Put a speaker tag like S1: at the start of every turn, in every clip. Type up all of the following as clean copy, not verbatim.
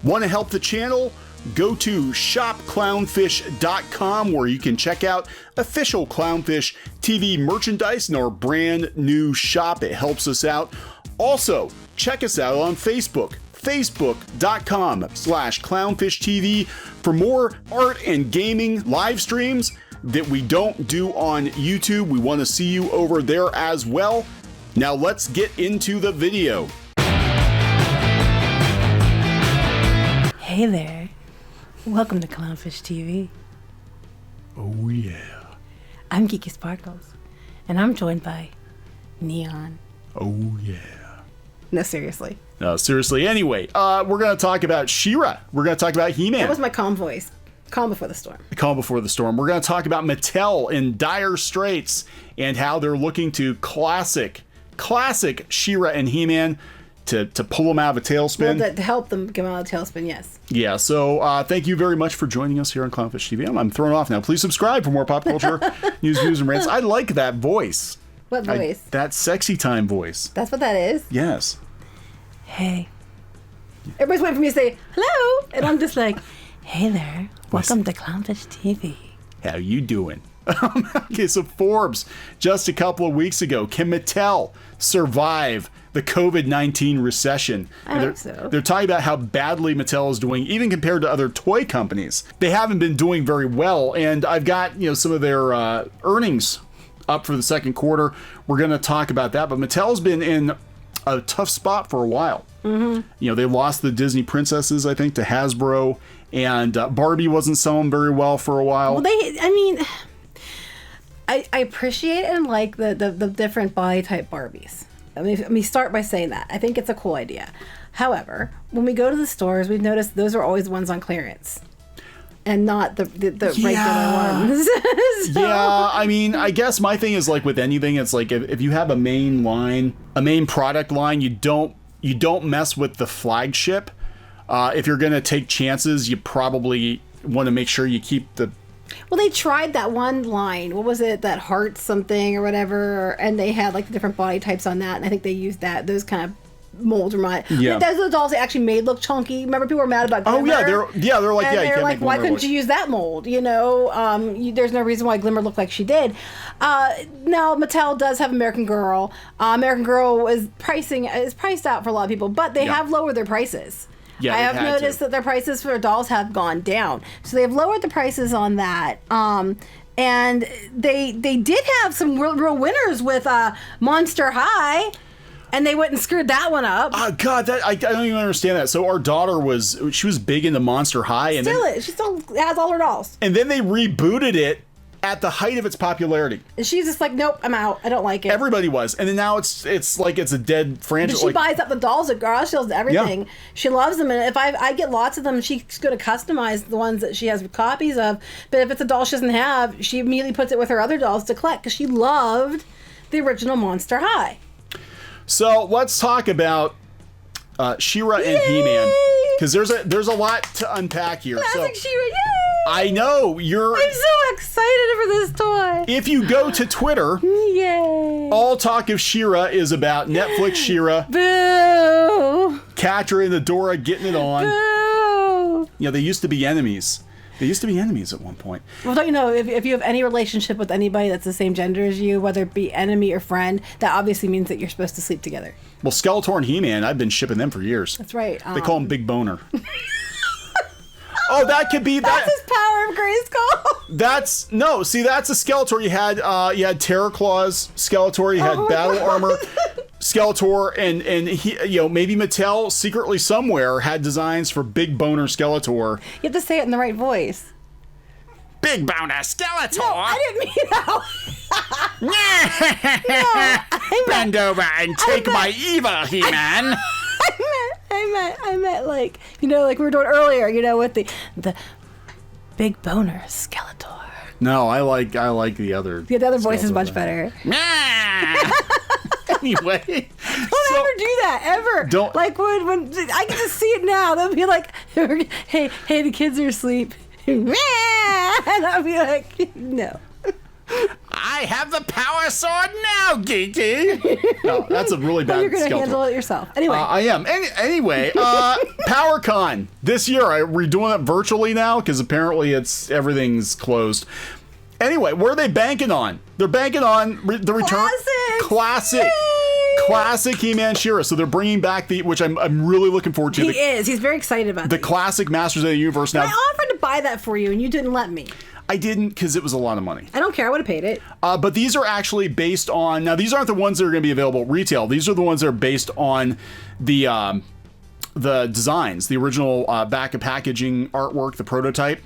S1: Want to help the channel? Go to shopclownfish.com where you can check out official Clownfish TV merchandise in our brand new shop. It helps us out. Also, check us out on Facebook, facebook.com/clownfishtv for more art and gaming live streams that we don't do on YouTube. We want to see you over there as well. Now let's get into the video.
S2: Hey there. Welcome to Clownfish TV.
S1: Oh yeah.
S2: I'm Geeky Sparkles, and I'm joined by Kneon.
S1: Oh yeah.
S2: No, seriously.
S1: No, seriously. Anyway, we're going to talk about She-Ra. We're going to talk about He-Man.
S2: That was my calm voice. Calm before the storm.
S1: Calm before the storm. We're going to talk about Mattel in dire straits and how they're looking to classic She-Ra and He-Man to pull them out of a tailspin.
S2: Well, to help them come out of a tailspin, yes.
S1: Yeah, so thank you very much for joining us here on Clownfish TV. I'm thrown off now. Please subscribe for more pop culture news, and rants. I like that voice.
S2: What voice?
S1: That sexy time voice.
S2: That's what that is?
S1: Yes.
S2: Hey. Everybody's waiting for me to say, hello, and I'm just like, hey there. Welcome to Clownfish TV.
S1: How you doing? Okay, so Forbes, just a couple of weeks ago, can Mattel survive the COVID-19 recession?
S2: I hope so.
S1: They're talking about how badly Mattel is doing, even compared to other toy companies. They haven't been doing very well, and I've got some of their earnings up for the second quarter. We're going to talk about that, but Mattel's been in a tough spot for a while. Mm-hmm. They lost the Disney princesses, I think, to Hasbro, and Barbie wasn't selling very well for a while.
S2: Well, I appreciate and like the different body type Barbies. Let me start by saying that. I think it's a cool idea. However, when we go to the stores, we've noticed those are always the ones on clearance and not the regular ones. So.
S1: Yeah, I guess my thing is like with anything, it's like if you have a main product line, you don't mess with the flagship. If you're going to take chances, you probably want to make sure you keep the...
S2: Well, they tried that one line. What was it? That heart something or whatever. And they had like the different body types on that. And I think they used those kind of molds. Yeah. Those dolls they actually made look chunky. Remember, people were mad about Glimmer?
S1: Oh, yeah. They're like,
S2: and
S1: yeah, you can't
S2: like, why couldn't you use that mold? There's no reason why Glimmer looked like she did. Now, Mattel does have American Girl. American Girl is priced out for a lot of people, but they have lowered their prices. Yeah, I have noticed that their prices for dolls have gone down. So they've lowered the prices on that. And they did have some real winners with Monster High. And they went and screwed that one up.
S1: Oh, God, I don't even understand that. So our daughter was big into Monster High. And
S2: she still has all her dolls.
S1: And then they rebooted it at the height of its popularity.
S2: And she's just like, nope, I'm out. I don't like it.
S1: Everybody was. And then now it's like it's a dead franchise.
S2: But she buys up the dolls at garage sales, everything. Yeah. She loves them. And if I get lots of them, she's going to customize the ones that she has copies of. But if it's a doll she doesn't have, she immediately puts it with her other dolls to collect because she loved the original Monster High. So
S1: let's talk about She-Ra and He-Man. Because there's a lot to unpack here.
S2: Classic She-Ra, yay!
S1: I know, I'm
S2: so excited for this toy.
S1: If you go to Twitter,
S2: yay!
S1: All talk of She-Ra is about Netflix She-Ra.
S2: Boo!
S1: Catra and Adora getting it on.
S2: Boo!
S1: They used to be enemies. They used to be enemies at one point.
S2: Well, don't you know, if you have any relationship with anybody that's the same gender as you, whether it be enemy or friend, that obviously means that you're supposed to sleep together.
S1: Well, Skeletor and He-Man, I've been shipping them for years.
S2: That's right.
S1: They call him Big Boner. Oh, that could be that.
S2: That's his Power of Grayskull.
S1: That's a Skeletor. You had Terror Claws Skeletor. You had Battle Armor Skeletor, and he, maybe Mattel secretly somewhere had designs for Big Boner Skeletor.
S2: You have to say it in the right voice.
S1: Big Boner Skeletor.
S2: No, I didn't mean that. No,
S1: bend over and take my evil, He-Man.
S2: I meant like we were doing earlier, with the Big Boner Skeletor.
S1: No, I like the other.
S2: The other voice is much better.
S1: Anyway,
S2: don't ever do that ever. Don't like when I can just see it now. They'll be like, hey, the kids are asleep, and I'll be like, no.
S1: I have the power sword now, Geeky. No, that's a really bad.
S2: You're gonna handle it yourself. Anyway,
S1: I am. Anyway, Power Con this year. We're doing it virtually now because apparently everything's closed. Anyway, what are they banking on? They're banking on the return. Classic He-Man She-Ra. So they're bringing back which I'm really looking forward to.
S2: He's very excited about
S1: the classic Masters of the Universe. Now,
S2: I offered to buy that for you, and you didn't let me.
S1: I didn't because it was a lot of money.
S2: I don't care. I would have paid it.
S1: But these are actually based on. Now, these aren't the ones that are going to be available at retail. These are the ones that are based on the designs, the original back of packaging artwork, the prototype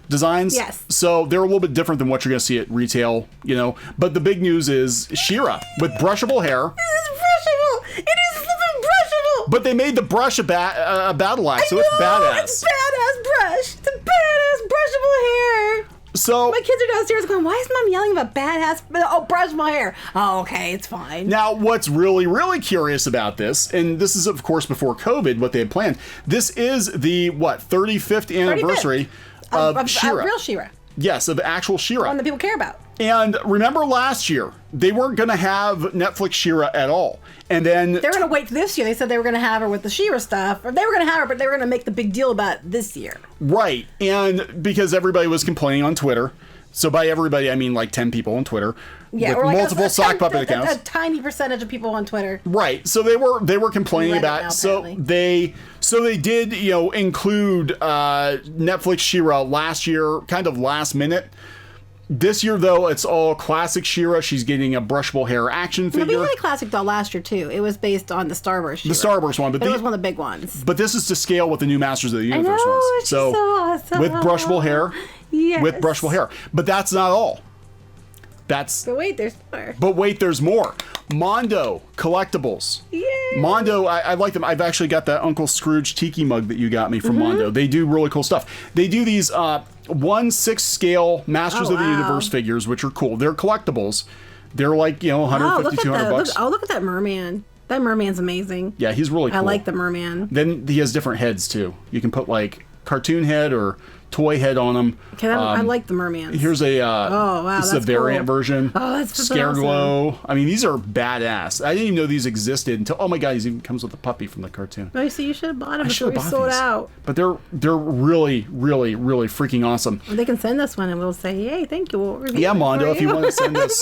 S1: designs.
S2: Yes.
S1: So they're a little bit different than what you're going to see at retail, But the big news is She-Ra with brushable hair.
S2: It is brushable. It is flipping brushable.
S1: But they made the brush a battle axe, so it's badass.
S2: It's a badass brush. It's a badass brushable hair.
S1: So
S2: my kids are downstairs going, why is Mom yelling about badass? Oh, brush my hair. Oh, okay, it's fine.
S1: Now, what's really, really curious about this, and this is, of course, before COVID, what they had planned, this is the, 35th anniversary of She-Ra.
S2: Real She-Ra.
S1: Yes, of actual She-Ra.
S2: One that people care about.
S1: And remember last year, they weren't going to have Netflix She-Ra at all. And then
S2: they were going to wait this year. They said they were going to have her with the She-Ra stuff. Or they were going to have her, but they were going to make the big deal about it this year.
S1: Right. And because everybody was complaining on Twitter. So by everybody, I mean like 10 people on Twitter.
S2: Yeah,
S1: with
S2: or like
S1: multiple sock puppet accounts.
S2: A tiny percentage of people on Twitter.
S1: Right. So they were complaining about
S2: now,
S1: so they did, include Netflix She-Ra last year, kind of last minute. This year, though, it's all classic She-Ra. She's getting a brushable hair action figure.
S2: We had a classic doll last year, too. It was based on the Starburst She-Ra.
S1: The Starburst one. But
S2: it was one of the big ones.
S1: But this is to scale with the new Masters of the Universe
S2: I know,
S1: ones.
S2: it's so awesome.
S1: With brushable hair.
S2: Yes.
S1: With brushable hair. But that's not all.
S2: But wait, there's more.
S1: But wait, there's more. Mondo Collectibles.
S2: Yay.
S1: Mondo, I like them. I've actually got that Uncle Scrooge Tiki mug that you got me from Mondo. They do really cool stuff. They do these 1/6 scale Masters of the Universe figures, which are cool. They're collectibles. They're like, $150, $200.
S2: Look at that merman. That merman's amazing.
S1: Yeah, he's really cool.
S2: I like the merman.
S1: Then he has different heads, too. You can put, like, cartoon head or toy head on them.
S2: Okay, I like the merman.
S1: Here's a this is a variant version.
S2: Oh, that's
S1: Scareglow.
S2: Awesome.
S1: I mean, these are badass. I didn't even know these existed until my god, he even comes with a puppy from the cartoon.
S2: Oh, so you should have bought them before we sold out.
S1: But they're really, really, really freaking awesome.
S2: They can send us one and we'll say, hey, thank you. We'll
S1: yeah, Mondo, if you want to send us.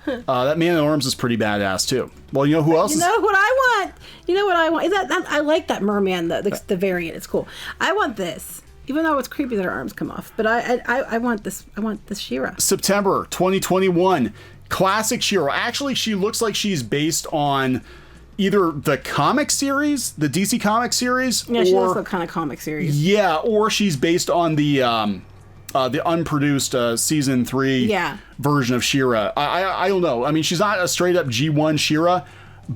S1: That Man at Arms is pretty badass too. Well, you know who else?
S2: You know what I want? You know what I want? I like that merman, the variant. It's cool. I want this. Even though it's creepy that her arms come off, but I want this. I want this She-Ra.
S1: September 2021, classic She-Ra. Actually, she looks like she's based on either the comic series, the DC comic series,
S2: yeah, she looks like kind of comic series.
S1: Yeah, or she's based on the unproduced season 3 version of She-Ra. I don't know. I mean, she's not a straight up G1 She-Ra,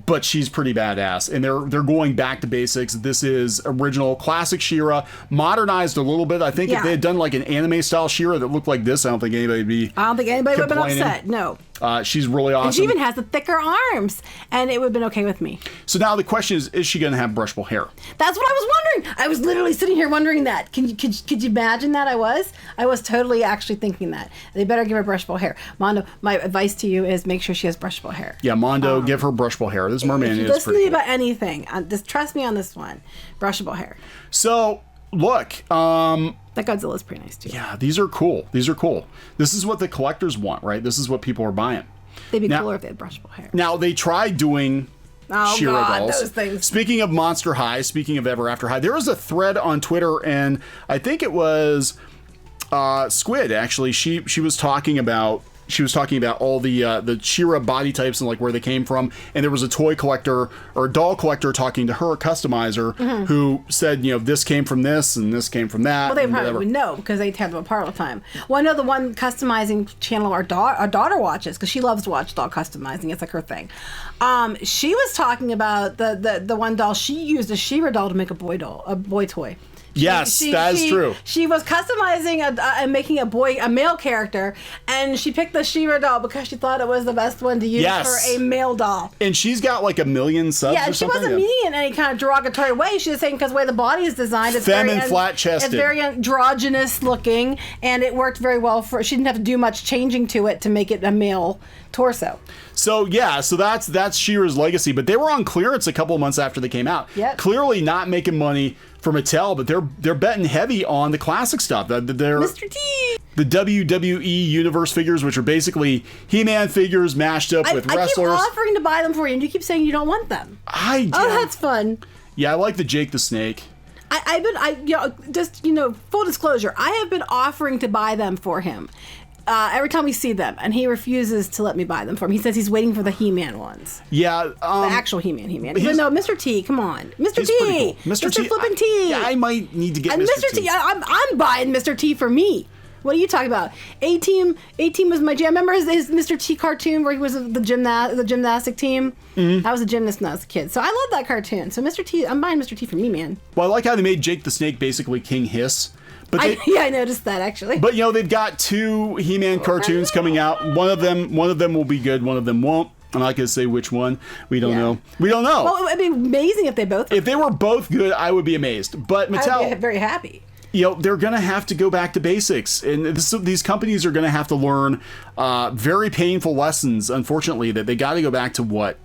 S1: but she's pretty badass, and they're going back to basics. This is original classic She-Ra, modernized a little bit. I think if they had done like an anime style She-Ra that looked like this, I don't think anybody would have been
S2: upset. No.
S1: She's really awesome.
S2: And she even has the thicker arms, and it would have been okay with me.
S1: So now the question is she going to have brushable hair?
S2: That's what I was wondering. I was literally sitting here wondering that. Could you imagine that? I was totally actually thinking that. They better give her brushable hair. Mondo, my advice to you is make sure she has brushable hair.
S1: Yeah, Mondo, give her brushable hair. This merman is pretty
S2: listen to me about anything. Just trust me on this one. Brushable hair.
S1: So, look,
S2: that Godzilla's pretty nice too.
S1: Yeah, these are cool. This is what the collectors want, right? This is what people are buying.
S2: They'd be cooler if they had brushable hair.
S1: Now, they tried doing She-Ra dolls.
S2: Those things.
S1: Speaking of Monster High, speaking of Ever After High, there was a thread on Twitter, and I think it was Squid, actually. She was talking about all the She-Ra body types and like where they came from, and there was a toy collector or a doll collector talking to her customizer who said, this came from this and this came from that.
S2: Well, they probably would know because they tear them apart all the time. Well, I know the one customizing channel our daughter watches because she loves to watch doll customizing. It's like her thing. She was talking about the one doll she used a She-Ra doll to make a boy toy.
S1: Yes, that is true.
S2: She was customizing and making a male character, and she picked the She-Ra doll because she thought it was the best one to use for a male doll.
S1: And she's got like 1 million subs.
S2: Yeah,
S1: or
S2: she
S1: something.
S2: wasn't meaning it in any kind of derogatory way. She was saying because the way the body is designed, it's
S1: femme and flat-chested.
S2: It's very androgynous looking, and it worked very well for. She didn't have to do much changing to it to make it a male torso.
S1: So that's She-Ra's legacy, but they were on clearance a couple of months after they came out.
S2: Yep.
S1: Clearly not making money for Mattel, but they're betting heavy on the classic stuff. They're
S2: Mr. T.
S1: The WWE Universe figures, which are basically He-Man figures mashed up with wrestlers.
S2: I keep offering to buy them for you, and you keep saying you don't want them.
S1: Oh,
S2: that's fun.
S1: Yeah, I like the Jake the Snake.
S2: Full disclosure, I have been offering to buy them for him. Every time we see them, and he refuses to let me buy them for him. He says he's waiting for the He-Man ones.
S1: Yeah.
S2: The actual He-Man. But no, Mr. T, come on. Mr. T!
S1: Cool. Mr.
S2: Flippin' T!
S1: Yeah, I might need to get
S2: and
S1: Mr. T.
S2: I'm buying Mr. T for me. What are you talking about? A-Team was my jam. Remember his Mr. T cartoon where he was the gymnastic team? Mm-hmm. I was a gymnast when I was a kid. So I love that cartoon. So Mr. T, I'm buying Mr. T for me, man.
S1: Well, I like how they made Jake the Snake basically King Hiss. But
S2: I noticed that actually.
S1: But they've got 2 He-Man cartoons coming out. One of them will be good, one of them won't. I'm not going to say which one. We don't know. We don't know.
S2: Well, it'd be amazing if they both were.
S1: If they were both good, I would be amazed. But Mattel,
S2: I would be very happy.
S1: They're going to have to go back to basics. And these companies are going to have to learn very painful lessons, unfortunately, that they got to go back to what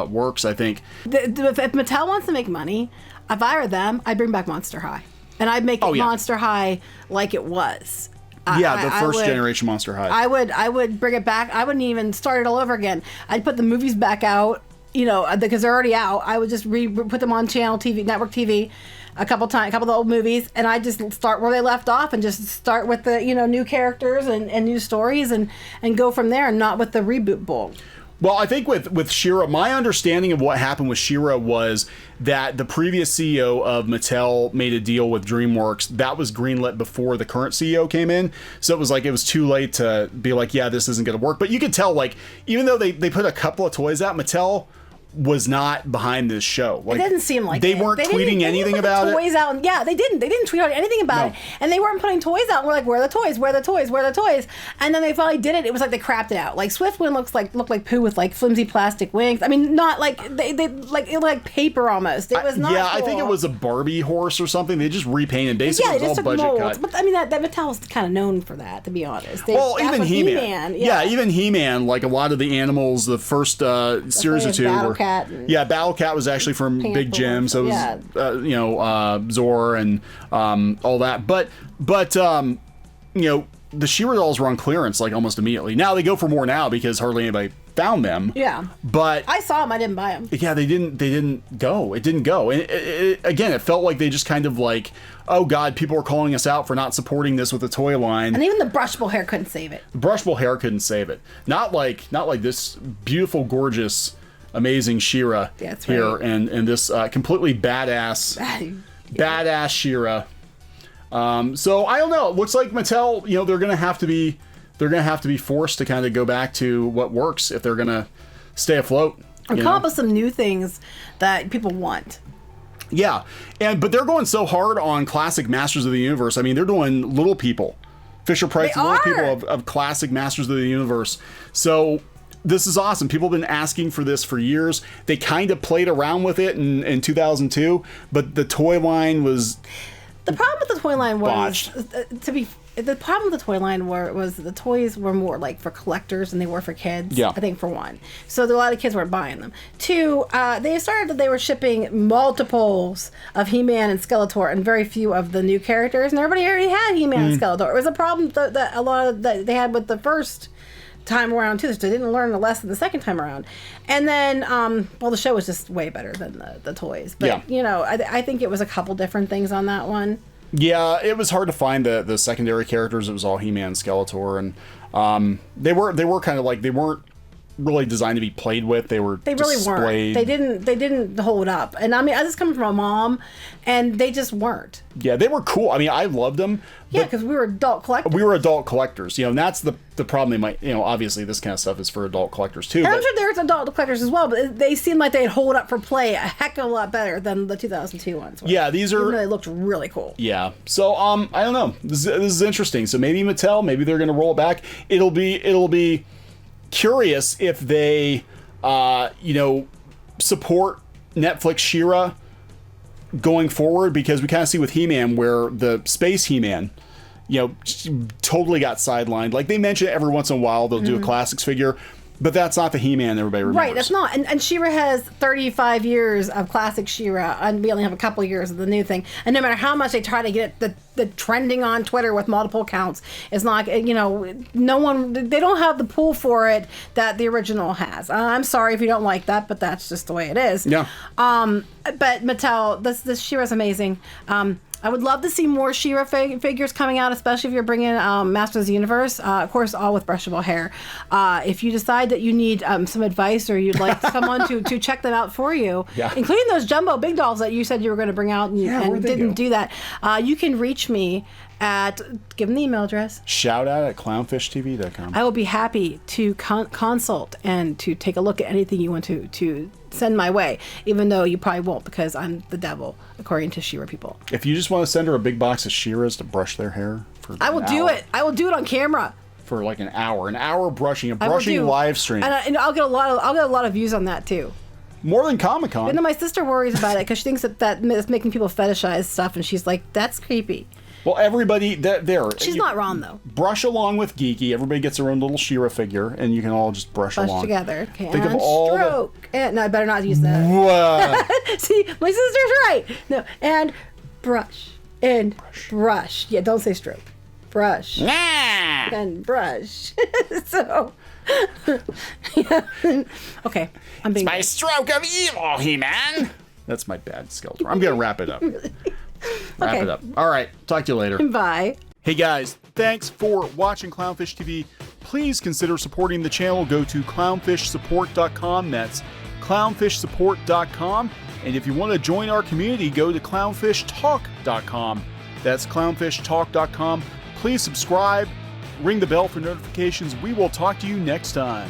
S1: works, I think.
S2: If Mattel wants to make money, if I were them, I'd bring back Monster High. And I'd make it Monster High like it was.
S1: The first generation Monster High.
S2: I would bring it back. I wouldn't even start it all over again. I'd put the movies back out, because they're already out. I would just put them on channel TV, network TV, a couple of the old movies, and I just start where they left off and just start with the new characters and new stories and go from there, and not with the reboot bull.
S1: Well, I think with She-Ra, my understanding of what happened with She-Ra was that the previous CEO of Mattel made a deal with DreamWorks that was greenlit before the current CEO came in. So it was too late to be like, yeah, this isn't going to work. But you could tell, even though they put a couple of toys out, Mattel was not behind this show.
S2: It didn't seem like
S1: they weren't tweeting anything about it.
S2: Toys out, they didn't tweet out anything about it, and they weren't putting toys out. We're like, where are the toys? Where are the toys? Where are the toys? And then they finally did it. It was like they crapped it out. Like Swiftwind looked like poo with flimsy plastic wings. I mean, not like they like paper almost. It was not.
S1: Yeah,
S2: cool.
S1: I think it was a Barbie horse or something. They just repainted. Basically, it was all budget cut.
S2: But I mean, that Mattel's kind of known for that, to be honest.
S1: Even He-Man. Even He-Man. Like a lot of the animals, the first series or two were. Battle Cat was actually from Big Jim, so it was Zor and all that. But the She-Ra dolls were on clearance almost immediately. Now they go for more now because hardly anybody found them.
S2: Yeah,
S1: but
S2: I saw them. I didn't buy them.
S1: Yeah, they didn't go. It didn't go. And again, it felt like they just kind of oh God, people are calling us out for not supporting this with the toy line.
S2: And even the brushable hair couldn't save it.
S1: The brushable hair couldn't save it. Not like this beautiful, gorgeous, amazing She-Ra here, right. and this completely badass She-Ra. So I don't know. It looks like Mattel, they're gonna have to be forced to kind of go back to what works if they're gonna stay afloat.
S2: And come up with some new things that people want.
S1: Yeah, but they're going so hard on classic Masters of the Universe. I mean, they're doing Little People, Fisher Price and Little People of classic Masters of the Universe. So. This is awesome. People have been asking for this for years. They kind of played around with it in 2002, but the toy line was
S2: the problem with the toy line was
S1: botched.
S2: The problem with the toy line was the toys were more for collectors than they were for kids.
S1: Yeah.
S2: I think for one. So a lot of kids weren't buying them. Two, they were shipping multiples of He-Man and Skeletor and very few of the new characters, and everybody already had He-Man and Skeletor. It was a problem that a lot of that they had with the first time around too, so they didn't learn the lesson the second time around. And then the show was just way better than the toys, but I think it was a couple different things on that one.
S1: Yeah, it was hard to find the secondary characters. It was all He-Man and Skeletor, and they were kind of they weren't really designed to be played with. They really weren't.
S2: They didn't hold up. And I mean, I just come from a mom, and they just weren't.
S1: Yeah, they were cool. I mean, I loved them.
S2: Yeah, because we were adult collectors.
S1: We were adult collectors, and that's the problem. They might, obviously this kind of stuff is for adult collectors too.
S2: And I'm sure there's adult collectors as well, but they seemed like they'd hold up for play a heck of a lot better than the 2002 ones were.
S1: Yeah, these are.
S2: Even though they looked really cool.
S1: Yeah. So I don't know. This is interesting. So maybe Mattel, maybe they're going to roll it back. It'll be curious if they, support Netflix She-Ra going forward, because we kind of see with He-Man where the Space He-Man, totally got sidelined. Like they mention it every once in a while, they'll do a classics figure. But that's not the He-Man everybody remembers.
S2: Right, that's not. And She-Ra has 35 years of classic She-Ra, and we only have a couple of years of the new thing. And no matter how much they try to get the trending on Twitter with multiple accounts, it's not, no one, they don't have the pull for it that the original has. I'm sorry if you don't like that, but that's just the way it is.
S1: Yeah.
S2: But Mattel, this She-Ra's amazing. I would love to see more She-Ra figures coming out, especially if you're bringing Masters of the Universe. Of course, all with brushable hair. If you decide that you need some advice or you'd like someone to check them out for you, including those jumbo big dolls that you said you were going to bring out and didn't do that, you can reach me at, give them the email address.
S1: Shout out at clownsfishtv.com.
S2: I will be happy to consult and to take a look at anything you want to send my way, even though you probably won't because I'm the devil, according to She-Ra people.
S1: If you just want to send her a big box of She-Ras to brush their hair for
S2: I will do it. I will do it on camera.
S1: For like an hour brushing, a brushing live stream.
S2: And I'll get a lot of views on that too.
S1: More than Comic-Con.
S2: And then my sister worries about it because she thinks that is making people fetishize stuff, and she's like, that's creepy.
S1: Well, everybody,
S2: she's not wrong, though.
S1: Brush along with Geeky. Everybody gets their own little She-Ra figure, and you can all just brush along.
S2: Together. Okay,
S1: think
S2: and
S1: of all
S2: stroke. And, no, I better not use that. See, my sister's right. No, and brush. And brush. Yeah, don't say stroke. Brush. And brush. So, yeah. Okay, I'm being...
S1: It's my stroke of evil, He-Man. That's my bad Skeletor. I'm going to wrap it up. Wrap it up. All right. Talk to you later.
S2: Bye.
S1: Hey guys, thanks for watching Clownfish TV. Please consider supporting the channel. Go to clownfishsupport.com. That's clownfishsupport.com. And if you want to join our community, go to clownfishtalk.com. That's clownfishtalk.com. Please subscribe, ring the bell for notifications. We will talk to you next time.